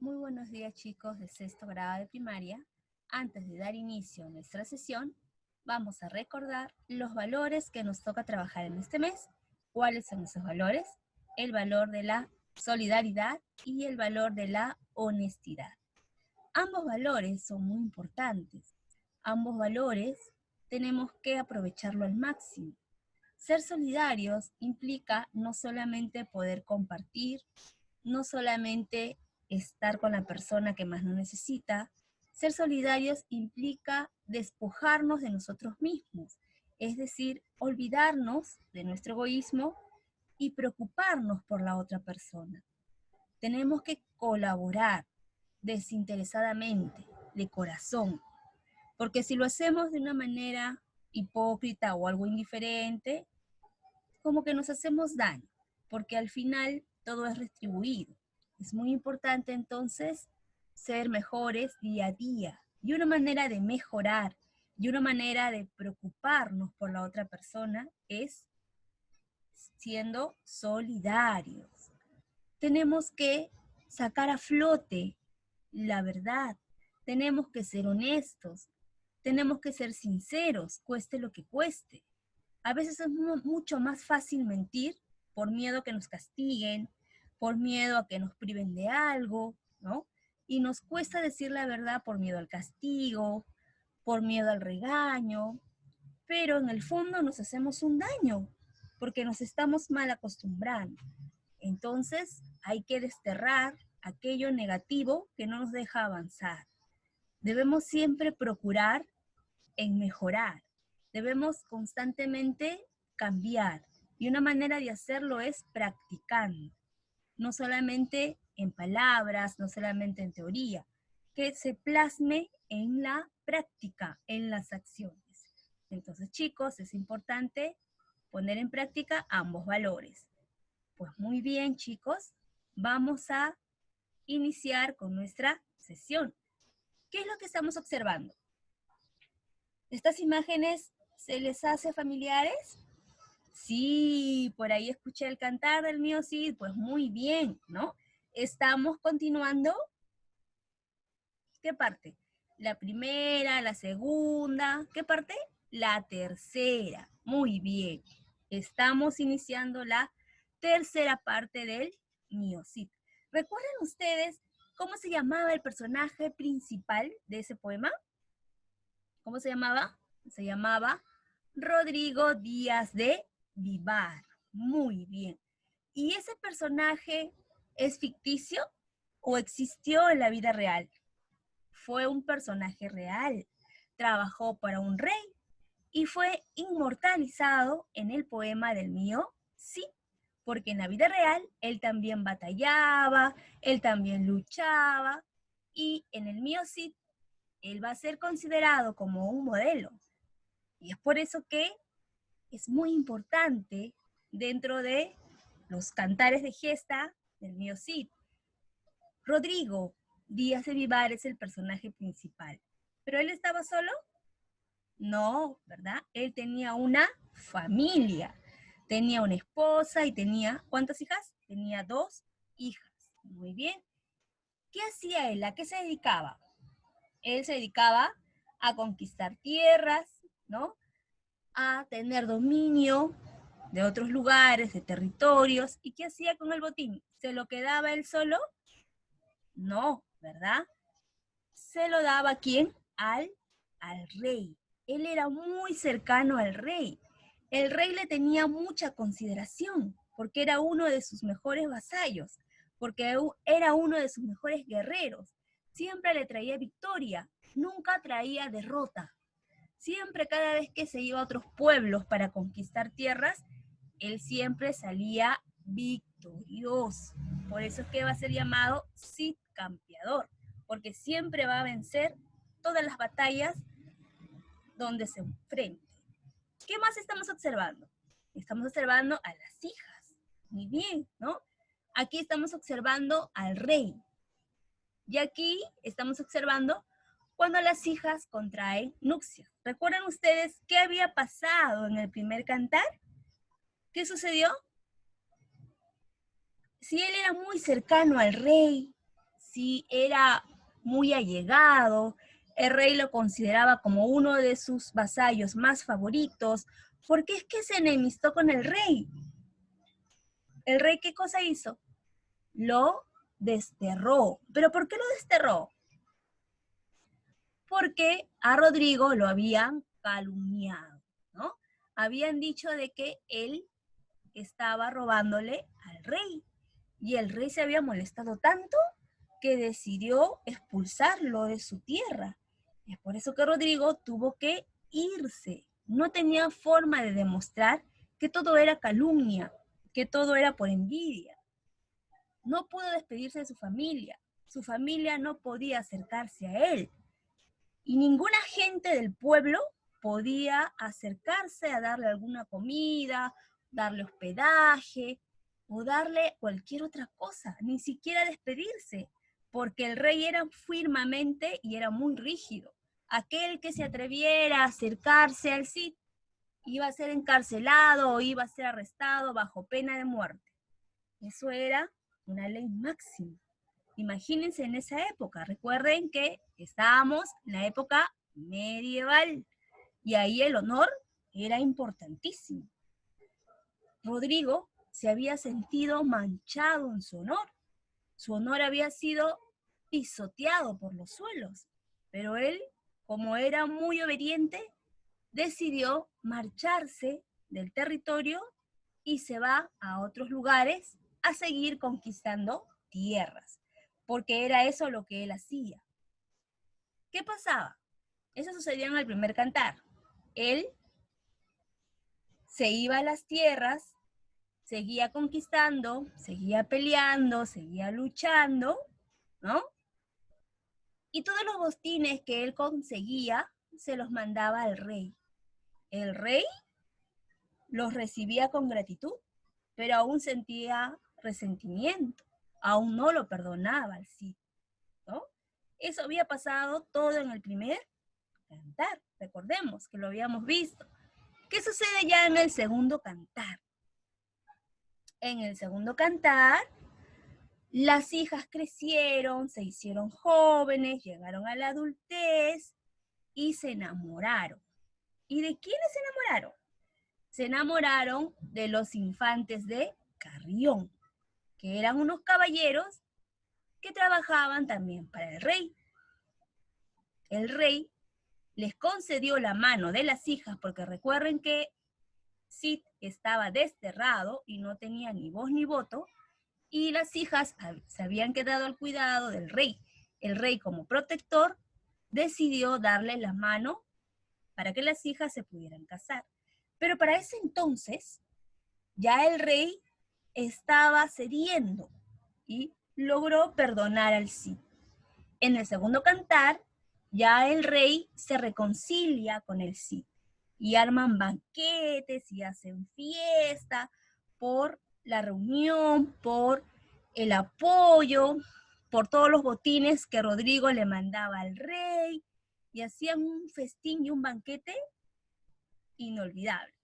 Muy buenos días, chicos de sexto grado de primaria. Antes de dar inicio a nuestra sesión, vamos a recordar los valores que nos toca trabajar en este mes. ¿Cuáles son esos valores? El valor de la solidaridad y el valor de la honestidad. Ambos valores son muy importantes. Ambos valores tenemos que aprovecharlo al máximo. Ser solidarios implica no solamente poder compartir, no solamente estar con la persona que más nos necesita. Ser solidarios implica despojarnos de nosotros mismos, es decir, olvidarnos de nuestro egoísmo y preocuparnos por la otra persona. Tenemos que colaborar desinteresadamente, de corazón, porque si lo hacemos de una manera hipócrita o algo indiferente, como que nos hacemos daño, porque al final todo es retribuido. Es muy importante entonces ser mejores día a día. Y una manera de mejorar y una manera de preocuparnos por la otra persona es siendo solidarios. Tenemos que sacar a flote la verdad. Tenemos que ser honestos. Tenemos que ser sinceros, cueste lo que cueste. A veces es mucho más fácil mentir por miedo a que nos castiguen, por miedo a que nos priven de algo, ¿no? Y nos cuesta decir la verdad por miedo al castigo, por miedo al regaño, pero en el fondo nos hacemos un daño porque nos estamos mal acostumbrando. Entonces hay que desterrar aquello negativo que no nos deja avanzar. Debemos siempre procurar en mejorar. Debemos constantemente cambiar. Y una manera de hacerlo es practicando. No solamente en palabras, no solamente en teoría, que se plasme en la práctica, en las acciones. Entonces, chicos, es importante poner en práctica ambos valores. Pues muy bien, chicos, vamos a iniciar con nuestra sesión. ¿Qué es lo que estamos observando? ¿Estas imágenes se les hace familiares? Sí, por ahí escuché el cantar del mío, sí, pues muy bien, ¿no? Estamos continuando. ¿Qué parte? La primera, la segunda. ¿Qué parte? La tercera. Muy bien. Estamos iniciando la tercera parte del miocid. ¿Recuerdan ustedes cómo se llamaba el personaje principal de ese poema? ¿Cómo se llamaba? Se llamaba Rodrigo Díaz de Vivar. Muy bien. ¿Y ese personaje es ficticio o existió en la vida real? Fue un personaje real. Trabajó para un rey y fue inmortalizado en el poema del mío, sí, porque en la vida real él también batallaba, él también luchaba, y en el mío sí él va a ser considerado como un modelo. Y es por eso que es muy importante dentro de los cantares de gesta del mío Cid. Rodrigo Díaz de Vivar es el personaje principal. ¿Pero él estaba solo? No, ¿verdad? Él tenía una familia. Tenía una esposa y tenía, ¿cuántas hijas? Tenía 2 hijas. Muy bien. ¿Qué hacía él? ¿A qué se dedicaba? Él se dedicaba a conquistar tierras, ¿no? A tener dominio de otros lugares, de territorios. ¿Y qué hacía con el botín? ¿Se lo quedaba él solo? No, ¿verdad? Se lo daba ¿a quién? Al rey. Él era muy cercano al rey. El rey le tenía mucha consideración porque era uno de sus mejores vasallos, porque era uno de sus mejores guerreros. Siempre le traía victoria, nunca traía derrota. Siempre, cada vez que se iba a otros pueblos para conquistar tierras, él siempre salía victorioso. Por eso es que va a ser llamado Cid Campeador, porque siempre va a vencer todas las batallas donde se enfrente. ¿Qué más estamos observando? Estamos observando a las hijas. Muy bien, ¿no? Aquí estamos observando al rey. Y aquí estamos observando cuando las hijas contraen nupcias. ¿Recuerdan ustedes qué había pasado en el primer cantar? ¿Qué sucedió? Si él era muy cercano al rey, si era muy allegado, el rey lo consideraba como uno de sus vasallos más favoritos. ¿Por qué es que se enemistó con el rey? ¿El rey qué cosa hizo? Lo desterró. ¿Pero por qué lo desterró? Porque a Rodrigo lo habían calumniado, ¿no? Habían dicho de que él estaba robándole al rey. Y el rey se había molestado tanto que decidió expulsarlo de su tierra. Es por eso que Rodrigo tuvo que irse. No tenía forma de demostrar que todo era calumnia, que todo era por envidia. No pudo despedirse de su familia. Su familia no podía acercarse a él. Y ninguna gente del pueblo podía acercarse a darle alguna comida, darle hospedaje o darle cualquier otra cosa, ni siquiera despedirse, porque el rey era firmemente y era muy rígido. Aquel que se atreviera a acercarse al Cid iba a ser encarcelado o iba a ser arrestado bajo pena de muerte. Eso era una ley máxima. Imagínense en esa época. Recuerden que estábamos en la época medieval y ahí el honor era importantísimo. Rodrigo se había sentido manchado en su honor. Su honor había sido pisoteado por los suelos, pero él, como era muy obediente, decidió marcharse del territorio y se va a otros lugares a seguir conquistando tierras, porque era eso lo que él hacía. ¿Qué pasaba? Eso sucedía en el primer cantar. Él se iba a las tierras, seguía conquistando, seguía peleando, seguía luchando, ¿no? Y todos los botines que él conseguía se los mandaba al rey. El rey los recibía con gratitud, pero aún sentía resentimiento, aún no lo perdonaba al Cid, ¿no? Eso había pasado todo en el primer cantar, recordemos que lo habíamos visto. ¿Qué sucede ya en el segundo cantar? En el segundo cantar, las hijas crecieron, se hicieron jóvenes, llegaron a la adultez y se enamoraron. ¿Y de quiénes se enamoraron? Se enamoraron de los infantes de Carrión, que eran unos caballeros que trabajaban también para el rey. El rey les concedió la mano de las hijas, porque recuerden que Cid estaba desterrado y no tenía ni voz ni voto, y las hijas se habían quedado al cuidado del rey. El rey, como protector, decidió darle la mano para que las hijas se pudieran casar. Pero para ese entonces, ya el rey estaba cediendo y logró perdonar al Cid. En el segundo cantar, ya el rey se reconcilia con el Cid y arman banquetes y hacen fiesta por la reunión, por el apoyo, por todos los botines que Rodrigo le mandaba al rey, y hacían un festín y un banquete inolvidable.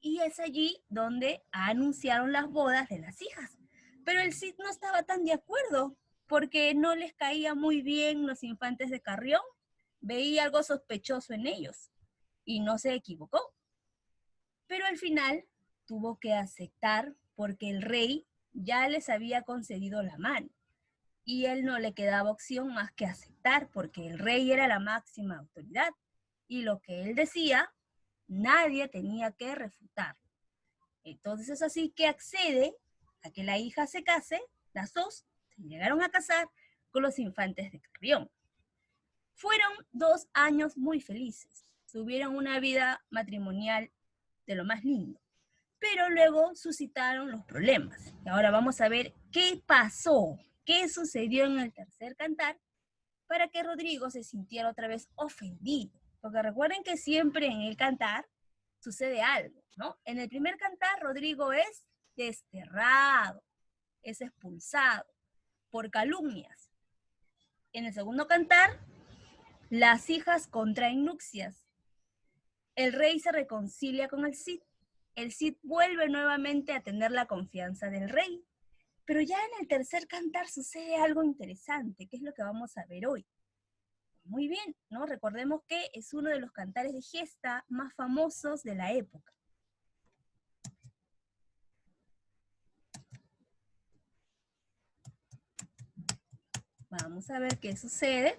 Y es allí donde anunciaron las bodas de las hijas. Pero el Cid no estaba tan de acuerdo, porque no les caía muy bien los infantes de Carrión, veía algo sospechoso en ellos, y no se equivocó. Pero al final tuvo que aceptar porque el rey ya les había concedido la mano, y él no le quedaba opción más que aceptar, porque el rey era la máxima autoridad, y lo que él decía, nadie tenía que refutar. Entonces es así que accede a que la hija se case, las dos se llegaron a casar con los infantes de Carrión. Fueron 2 años muy felices, tuvieron una vida matrimonial de lo más lindo, pero luego suscitaron los problemas. Y ahora vamos a ver qué pasó, qué sucedió en el tercer cantar para que Rodrigo se sintiera otra vez ofendido. Porque recuerden que siempre en el cantar sucede algo, ¿no? En el primer cantar, Rodrigo es desterrado, es expulsado por calumnias. En el segundo cantar, las hijas contraen nupcias. El rey se reconcilia con el Cid. El Cid vuelve nuevamente a tener la confianza del rey. Pero ya en el tercer cantar sucede algo interesante, que es lo que vamos a ver hoy. Muy bien, ¿no? Recordemos que es uno de los cantares de gesta más famosos de la época. Vamos a ver qué sucede.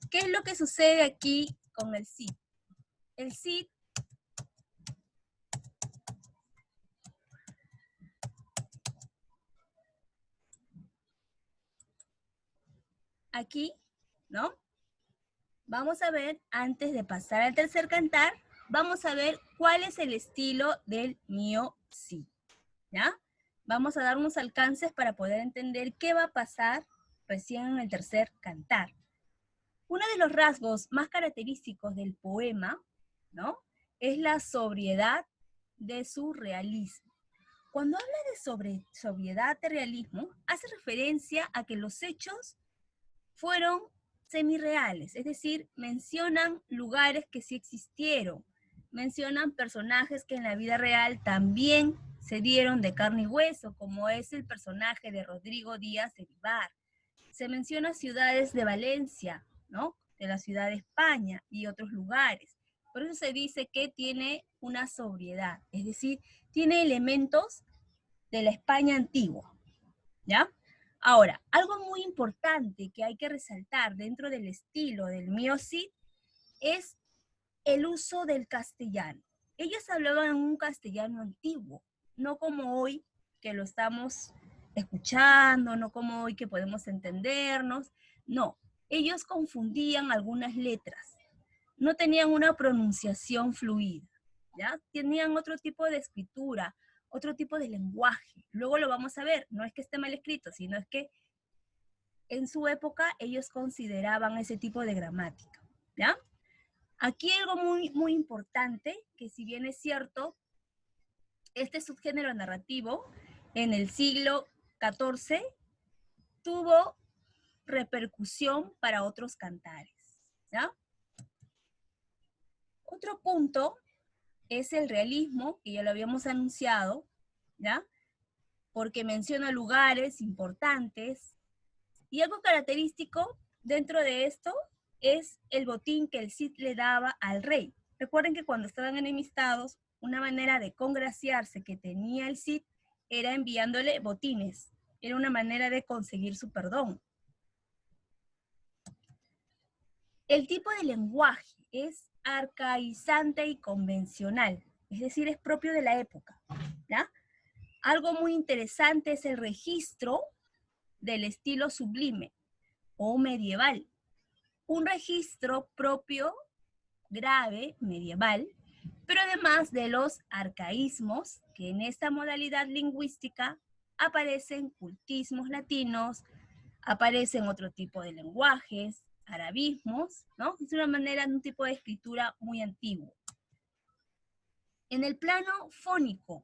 ¿Qué es lo que sucede aquí con el Cid? El Cid aquí, ¿no? Vamos a ver, antes de pasar al tercer cantar, vamos a ver cuál es el estilo del mío Cid, ¿ya? Vamos a dar unos alcances para poder entender qué va a pasar recién en el tercer cantar. Uno de los rasgos más característicos del poema, ¿no? Es la sobriedad de su realismo. Cuando habla de sobriedad de realismo, hace referencia a que los hechos fueron semirreales, es decir, mencionan lugares que sí existieron, mencionan personajes que en la vida real también se dieron de carne y hueso, como es el personaje de Rodrigo Díaz de Vivar. Se menciona ciudades de Valencia, ¿no? De la ciudad de España y otros lugares. Por eso se dice que tiene una sobriedad, es decir, tiene elementos de la España antigua, ¿ya? Ahora, algo muy importante que hay que resaltar dentro del estilo del mío Cid es el uso del castellano. Ellos hablaban un castellano antiguo, no como hoy que lo estamos escuchando, no como hoy que podemos entendernos, no, ellos confundían algunas letras, no tenían una pronunciación fluida, ¿ya? Tenían otro tipo de escritura, otro tipo de lenguaje. Luego lo vamos a ver, no es que esté mal escrito, sino es que en su época ellos consideraban ese tipo de gramática, ¿ya? Aquí algo muy importante, que si bien es cierto, este subgénero narrativo en el siglo XIV tuvo repercusión para otros cantares, ¿ya? Otro punto es el realismo, que ya lo habíamos anunciado, ¿ya? Porque menciona lugares importantes. Y algo característico dentro de esto es el botín que el Cid le daba al rey. Recuerden que cuando estaban enemistados, una manera de congraciarse que tenía el Cid era enviándole botines. Era una manera de conseguir su perdón. El tipo de lenguaje es arcaizante y convencional, es decir, es propio de la época, ¿ya? Algo muy interesante es el registro del estilo sublime o medieval. Un registro propio, grave, medieval, pero además de los arcaísmos, que en esta modalidad lingüística aparecen cultismos latinos, aparecen otro tipo de lenguajes, arabismos, ¿no? Es una manera, un tipo de escritura muy antiguo. En el plano fónico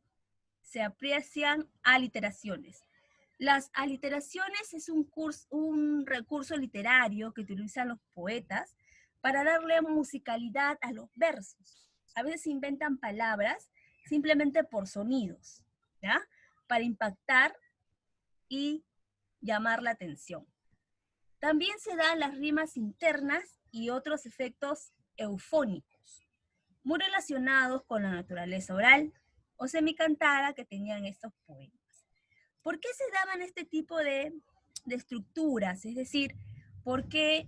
se aprecian aliteraciones. Las aliteraciones es un recurso literario que utilizan los poetas para darle musicalidad a los versos. A veces inventan palabras simplemente por sonidos, ¿ya? Para impactar y llamar la atención. También se dan las rimas internas y otros efectos eufónicos, muy relacionados con la naturaleza oral o semicantada que tenían estos poemas. ¿Por qué se daban este tipo de estructuras? Es decir, ¿por qué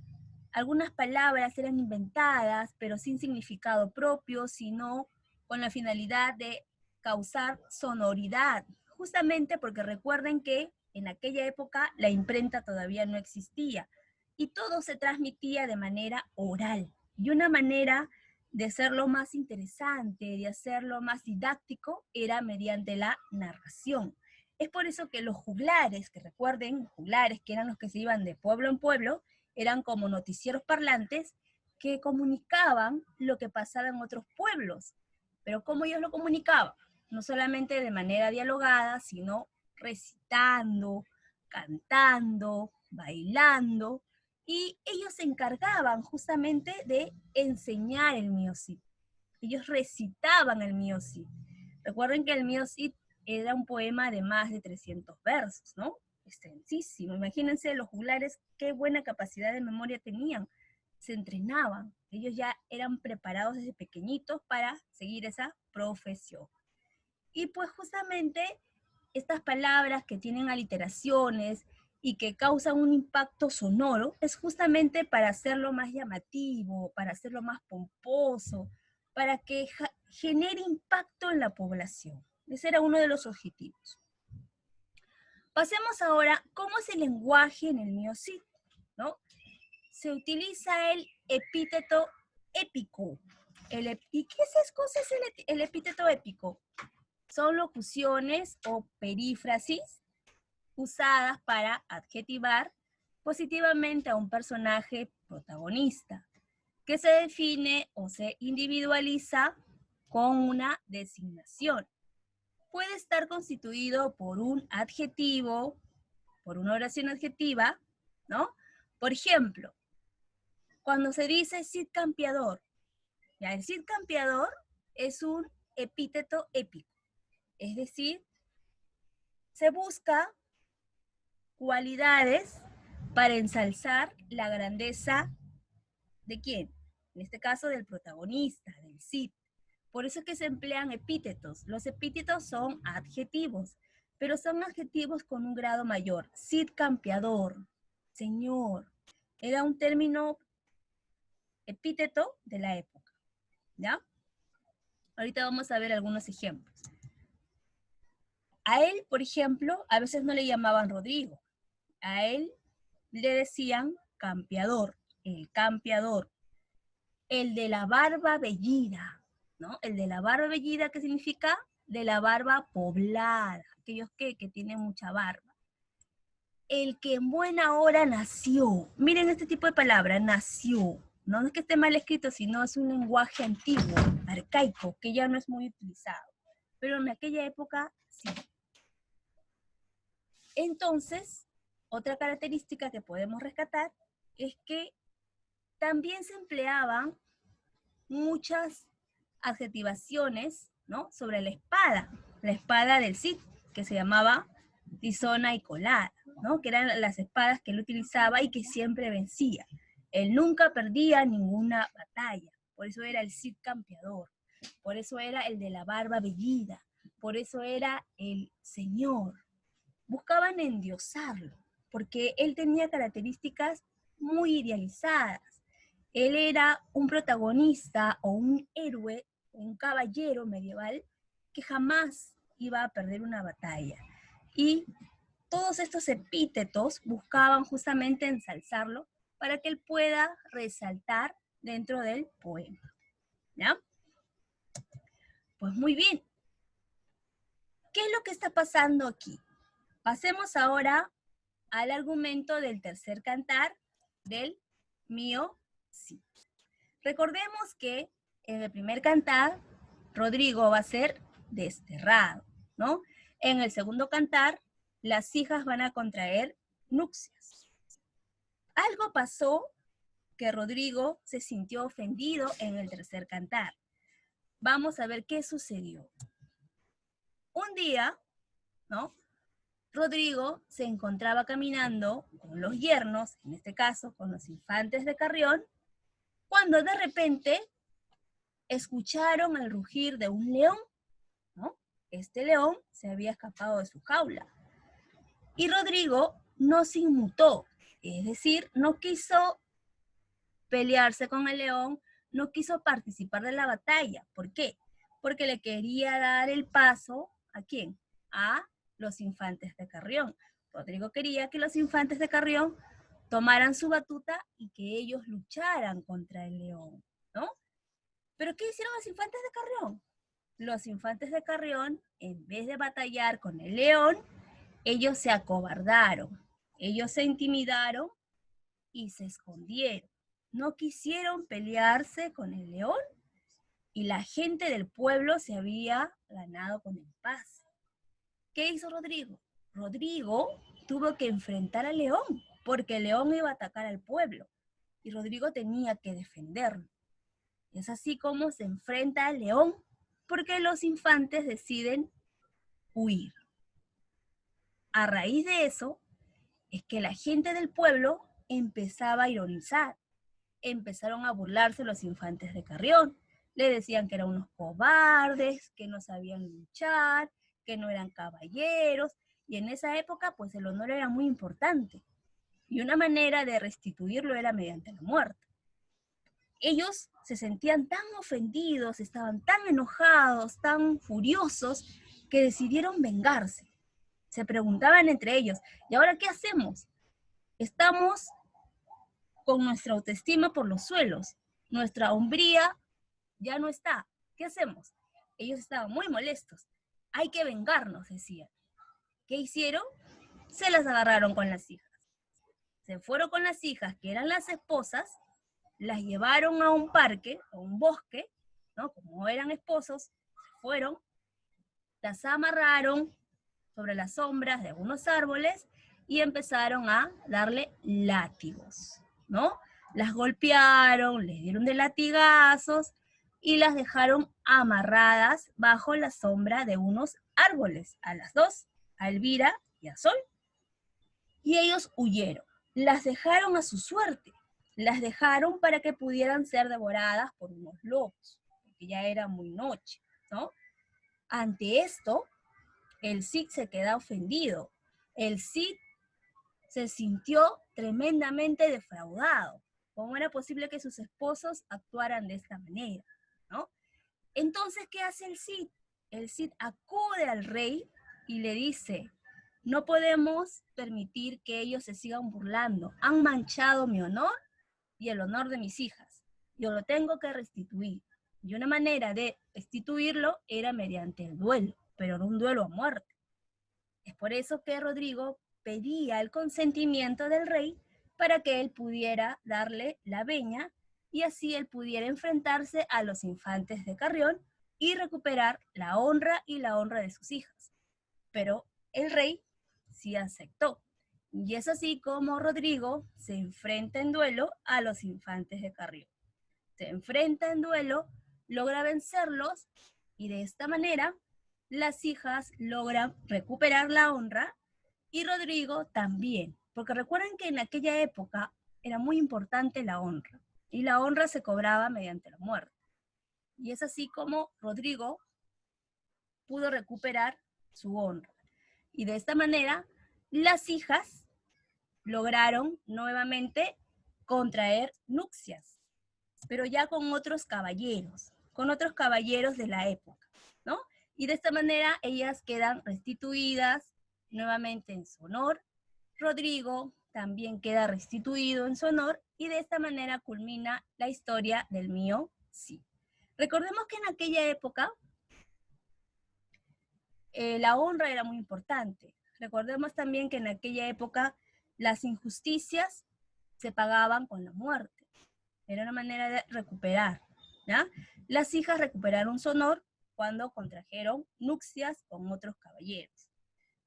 algunas palabras eran inventadas, pero sin significado propio, sino con la finalidad de causar sonoridad? Justamente porque recuerden que en aquella época la imprenta todavía no existía y todo se transmitía de manera oral. Y una manera de hacerlo más interesante, de hacerlo más didáctico, era mediante la narración. Es por eso que los juglares, que recuerden, juglares que eran los que se iban de pueblo en pueblo, eran como noticieros parlantes que comunicaban lo que pasaba en otros pueblos. Pero ¿cómo ellos lo comunicaban? No solamente de manera dialogada, sino recitando, cantando, bailando, y ellos se encargaban justamente de enseñar el Mío Cid. Ellos recitaban el Mío Cid. Recuerden que el Mío Cid era un poema de más de 300 versos, ¿no? Extensísimo. Imagínense los juglares, qué buena capacidad de memoria tenían. Se entrenaban. Ellos ya eran preparados desde pequeñitos para seguir esa profesión. Y pues justamente estas palabras que tienen aliteraciones y que causan un impacto sonoro es justamente para hacerlo más llamativo, para hacerlo más pomposo, para que genere impacto en la población. Ese era uno de los objetivos. Pasemos ahora, ¿cómo es el lenguaje en el Miocid? ¿No? Se utiliza el epíteto épico. ¿Y qué es el epíteto épico? Son locuciones o perífrasis usadas para adjetivar positivamente a un personaje protagonista, que se define o se individualiza con una designación. Puede estar constituido por un adjetivo, por una oración adjetiva, ¿no? Por ejemplo, cuando se dice Cid Campeador, ya el Cid Campeador es un epíteto épico, es decir, se busca cualidades para ensalzar la grandeza de quién, en este caso del protagonista, del Cid. Por eso es que se emplean epítetos. Los epítetos son adjetivos, pero son adjetivos con un grado mayor. Cid campeador, señor, era un término epíteto de la época, ¿ya? Ahorita vamos a ver algunos ejemplos. A él, por ejemplo, a veces no le llamaban Rodrigo. A él le decían campeador, el campeador. El de la barba bellida, ¿no? El de la barba bellida, ¿qué significa? De la barba poblada, aquellos que tienen mucha barba. El que en buena hora nació. Miren este tipo de palabra, nació. No es que esté mal escrito, sino es un lenguaje antiguo, arcaico, que ya no es muy utilizado. Pero en aquella época, sí. Entonces, otra característica que podemos rescatar es que también se empleaban muchas adjetivaciones, ¿no? Sobre la espada del Cid, que se llamaba tizona y colada, ¿no? Que eran las espadas que él utilizaba y que siempre vencía. Él nunca perdía ninguna batalla, por eso era el Cid campeador, por eso era el de la barba bellida, por eso era el señor. Buscaban endiosarlo, porque él tenía características muy idealizadas. Él era un protagonista o un héroe, un caballero medieval que jamás iba a perder una batalla. Y todos estos epítetos buscaban justamente ensalzarlo para que él pueda resaltar dentro del poema. ¿Ya? Pues muy bien. ¿Qué es lo que está pasando aquí? Pasemos ahora al argumento del tercer cantar del mío sí. Recordemos que en el primer cantar, Rodrigo va a ser desterrado, ¿no? En el segundo cantar, las hijas van a contraer nupcias. Algo pasó que Rodrigo se sintió ofendido en el tercer cantar. Vamos a ver qué sucedió. Un día, ¿no? Rodrigo se encontraba caminando con los yernos, en este caso con los infantes de Carrión, cuando de repente escucharon el rugir de un león, ¿no? Este león se había escapado de su jaula. Y Rodrigo no se inmutó, es decir, no quiso pelearse con el león, no quiso participar de la batalla. ¿Por qué? Porque le quería dar el paso, ¿a quién? A los infantes de Carrión. Rodrigo quería que los infantes de Carrión tomaran su batuta y que ellos lucharan contra el león, ¿no? ¿Pero qué hicieron los infantes de Carrión? Los infantes de Carrión, en vez de batallar con el león, ellos se acobardaron, ellos se intimidaron y se escondieron. No quisieron pelearse con el león y la gente del pueblo se había ganado con el paz. ¿Qué hizo Rodrigo? Rodrigo tuvo que enfrentar al león porque el león iba a atacar al pueblo y Rodrigo tenía que defenderlo. Es así como se enfrenta al león porque los infantes deciden huir. A raíz de eso, es que la gente del pueblo empezaba a ironizar, empezaron a burlarse los infantes de Carrión, le decían que eran unos cobardes, que no sabían luchar, que no eran caballeros, y en esa época pues el honor era muy importante, y una manera de restituirlo era mediante la muerte. Ellos se sentían tan ofendidos, estaban tan enojados, tan furiosos, que decidieron vengarse. Se preguntaban entre ellos, ¿y ahora qué hacemos? Estamos con nuestra autoestima por los suelos, nuestra hombría ya no está. ¿Qué hacemos? Ellos estaban muy molestos. Hay que vengarnos, decían. ¿Qué hicieron? Se las agarraron con las hijas. Se fueron con las hijas, que eran las esposas, las llevaron a un parque, a un bosque, ¿no? Como eran esposos, se fueron, las amarraron sobre las sombras de algunos árboles y empezaron a darle látigos, ¿no? Las golpearon, les dieron de latigazos y las dejaron amarradas bajo la sombra de unos árboles, a las dos, a Elvira y a Sol. Y ellos huyeron, las dejaron a su suerte, las dejaron para que pudieran ser devoradas por unos lobos, porque ya era muy noche, ¿no? Ante esto, el Cid se queda ofendido. El Cid se sintió tremendamente defraudado. ¿Cómo era posible que sus esposos actuaran de esta manera? ¿No? Entonces, ¿qué hace el Cid? El Cid acude al rey y le dice, no podemos permitir que ellos se sigan burlando. Han manchado mi honor y el honor de mis hijas. Yo lo tengo que restituir. Y una manera de restituirlo era mediante el duelo, pero no un duelo a muerte. Es por eso que Rodrigo pedía el consentimiento del rey para que él pudiera darle la veña y así él pudiera enfrentarse a los infantes de Carrión y recuperar la honra y la honra de sus hijas. Pero el rey sí aceptó. Y es así como Rodrigo se enfrenta en duelo a los infantes de Carrión. Se enfrenta en duelo, logra vencerlos y de esta manera las hijas logran recuperar la honra y Rodrigo también, porque recuerden que en aquella época era muy importante la honra y la honra se cobraba mediante la muerte. Y es así como Rodrigo pudo recuperar su honra. Y de esta manera las hijas lograron nuevamente contraer nupcias, pero ya con otros caballeros de la época, ¿no? Y de esta manera ellas quedan restituidas nuevamente en su honor. Rodrigo también queda restituido en su honor y de esta manera culmina la historia del mío Cid. Recordemos que en aquella época la honra era muy importante. Recordemos también que en aquella época las injusticias se pagaban con la muerte. Era una manera de recuperar, ¿ya? Las hijas recuperaron su honor cuando contrajeron nupcias con otros caballeros.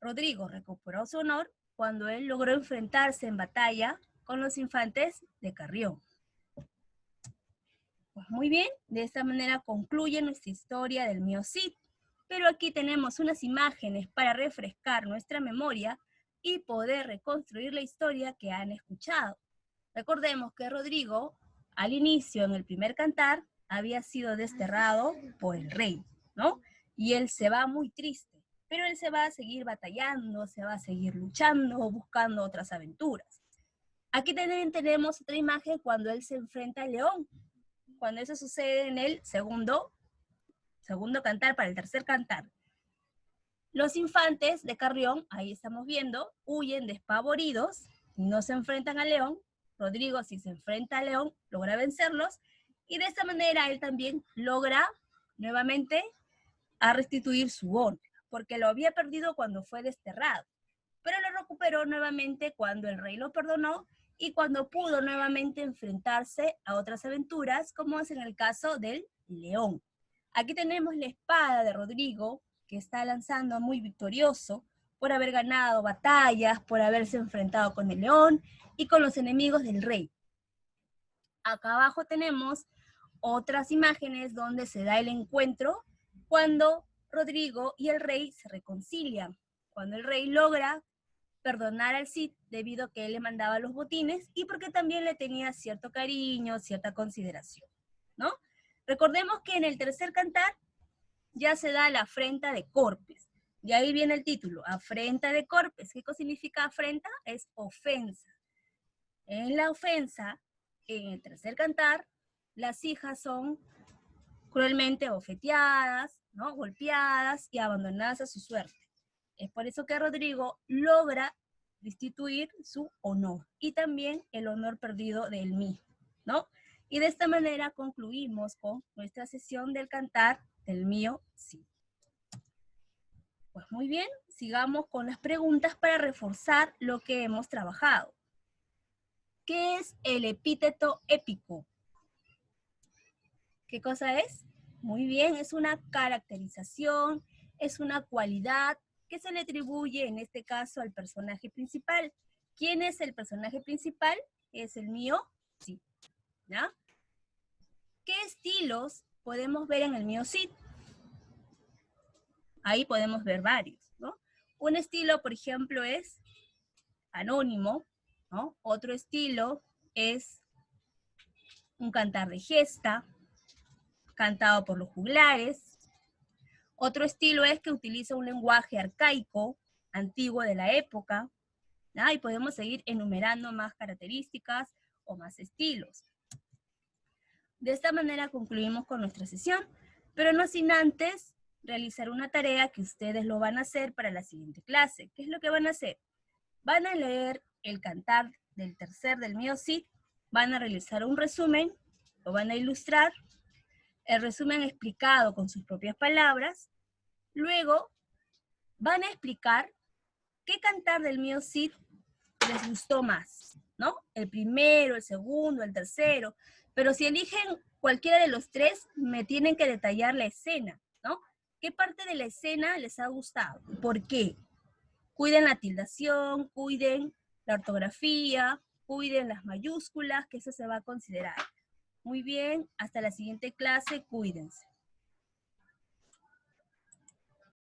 Rodrigo recuperó su honor cuando él logró enfrentarse en batalla con los infantes de Carrión. Pues muy bien, de esta manera concluye nuestra historia del mío Cid. Pero aquí tenemos unas imágenes para refrescar nuestra memoria y poder reconstruir la historia que han escuchado. Recordemos que Rodrigo, al inicio, en el primer cantar, había sido desterrado por el rey, ¿no? Y él se va muy triste, pero él se va a seguir batallando, se va a seguir luchando, buscando otras aventuras. Aquí también tenemos otra imagen cuando él se enfrenta al león, cuando eso sucede en el segundo cantar para el tercer cantar. Los infantes de Carrión, ahí estamos viendo, huyen despavoridos, no se enfrentan al león. Rodrigo, si se enfrenta al león, logra vencerlos y de esta manera él también logra nuevamente a restituir su honra, porque lo había perdido cuando fue desterrado, pero lo recuperó nuevamente cuando el rey lo perdonó y cuando pudo nuevamente enfrentarse a otras aventuras, como es en el caso del león. Aquí tenemos la espada de Rodrigo, que está lanzando muy victorioso por haber ganado batallas, por haberse enfrentado con el león y con los enemigos del rey. Acá abajo tenemos otras imágenes donde se da el encuentro cuando Rodrigo y el rey se reconcilian. Cuando el rey logra perdonar al Cid debido a que él le mandaba los botines y porque también le tenía cierto cariño, cierta consideración, ¿no? Recordemos que en el tercer cantar ya se da la afrenta de Corpes. Y ahí viene el título, afrenta de Corpes. ¿Qué significa afrenta? Es ofensa. En la ofensa, en el tercer cantar, las hijas son cruelmente bofeteadas, ¿no? Golpeadas y abandonadas a su suerte. Es por eso que Rodrigo logra restituir su honor y también el honor perdido del mismo, ¿no? Y de esta manera concluimos con nuestra sesión del cantar del mío Cid. Pues muy bien, sigamos con las preguntas para reforzar lo que hemos trabajado. ¿Qué es el epíteto épico? ¿Qué cosa es? Muy bien, es una caracterización, es una cualidad que se le atribuye en este caso al personaje principal. ¿Quién es el personaje principal? ¿Es el mío? Sí. ¿Ya? ¿Qué estilos podemos ver en el mío Cid? Ahí podemos ver varios, ¿no? Un estilo, por ejemplo, es anónimo, ¿no? Otro estilo es un cantar de gesta, cantado por los juglares. Otro estilo es que utiliza un lenguaje arcaico, antiguo de la época, ¿no? Y podemos seguir enumerando más características o más estilos. De esta manera concluimos con nuestra sesión, pero no sin antes realizar una tarea que ustedes lo van a hacer para la siguiente clase. ¿Qué es lo que van a hacer? Van a leer el cantar del tercer del mío Cid, van a realizar un resumen, lo van a ilustrar, el resumen explicado con sus propias palabras, luego van a explicar qué cantar del mío Cid les gustó más, ¿no? El primero, el segundo, el tercero, pero si eligen cualquiera de los tres, me tienen que detallar la escena, ¿no? ¿Qué parte de la escena les ha gustado? ¿Por qué? Cuiden la tildación, cuiden la ortografía, cuiden las mayúsculas, que eso se va a considerar. Muy bien, hasta la siguiente clase, cuídense.